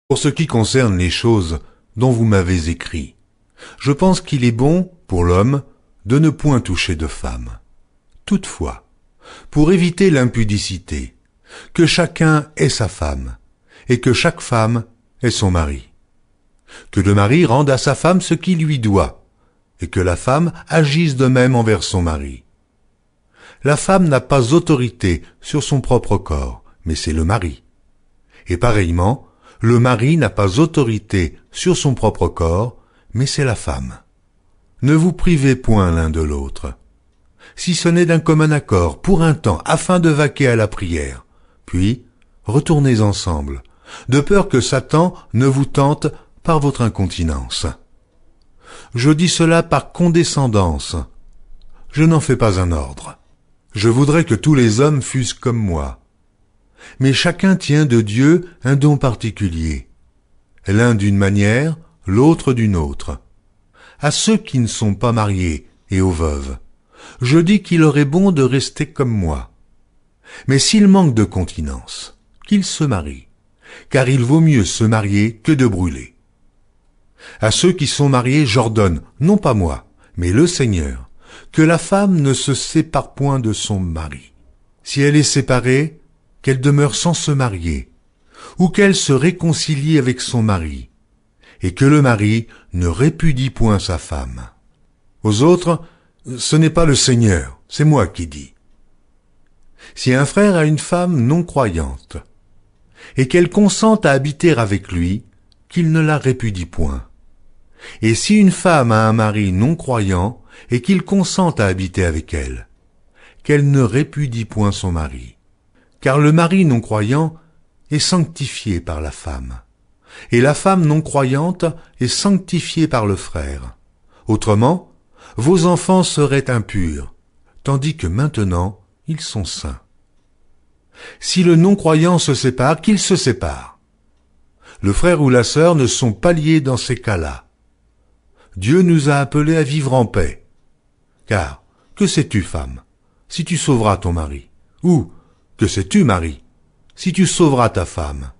Pour ce qui concerne les choses dont vous m'avez écrit, je pense qu'il est bon, pour l'homme, de ne point toucher de femme. Toutefois, pour éviter l'impudicité, que chacun ait sa femme, et que chaque femme ait son mari. Que le mari rende à sa femme ce qui lui doit, et que la femme agisse de même envers son mari. La femme n'a pas autorité sur son propre corps, mais c'est le mari. Et pareillement, le mari n'a pas autorité sur son propre corps, mais c'est la femme. Ne vous privez point l'un de l'autre, si ce n'est d'un commun accord, pour un temps, afin de vaquer à la prière, puis retournez ensemble, de peur que Satan ne vous tente par votre incontinence. Je dis cela par condescendance, je n'en fais pas un ordre. Je voudrais que tous les hommes fussent comme moi. Mais chacun tient de Dieu un don particulier, l'un d'une manière, l'autre d'une autre. À ceux qui ne sont pas mariés et aux veuves, je dis qu'il aurait bon de rester comme moi. Mais s'ils manquent de continence, qu'ils se marient, car il vaut mieux se marier que de brûler. À ceux qui sont mariés, j'ordonne, non pas moi, mais le Seigneur, que la femme ne se sépare point de son mari. Si elle est séparée, qu'elle demeure sans se marier, ou qu'elle se réconcilie avec son mari, et que le mari ne répudie point sa femme. Aux autres, ce n'est pas le Seigneur, c'est moi qui dis. Si un frère a une femme non croyante, et qu'elle consente à habiter avec lui, qu'il ne la répudie point. Et si une femme a un mari non croyant, et qu'il consente à habiter avec elle, qu'elle ne répudie point son mari. Car le mari non croyant est sanctifié par la femme, et la femme non croyante est sanctifiée par le frère. Autrement, vos enfants seraient impurs, tandis que maintenant ils sont saints. Si le non-croyant se sépare, qu'il se sépare. Le frère ou la sœur ne sont pas liés dans ces cas-là. Dieu nous a appelés à vivre en paix. Car, que sais-tu, femme, si tu sauveras ton mari? Ou, que sais-tu, mari, si tu sauveras ta femme?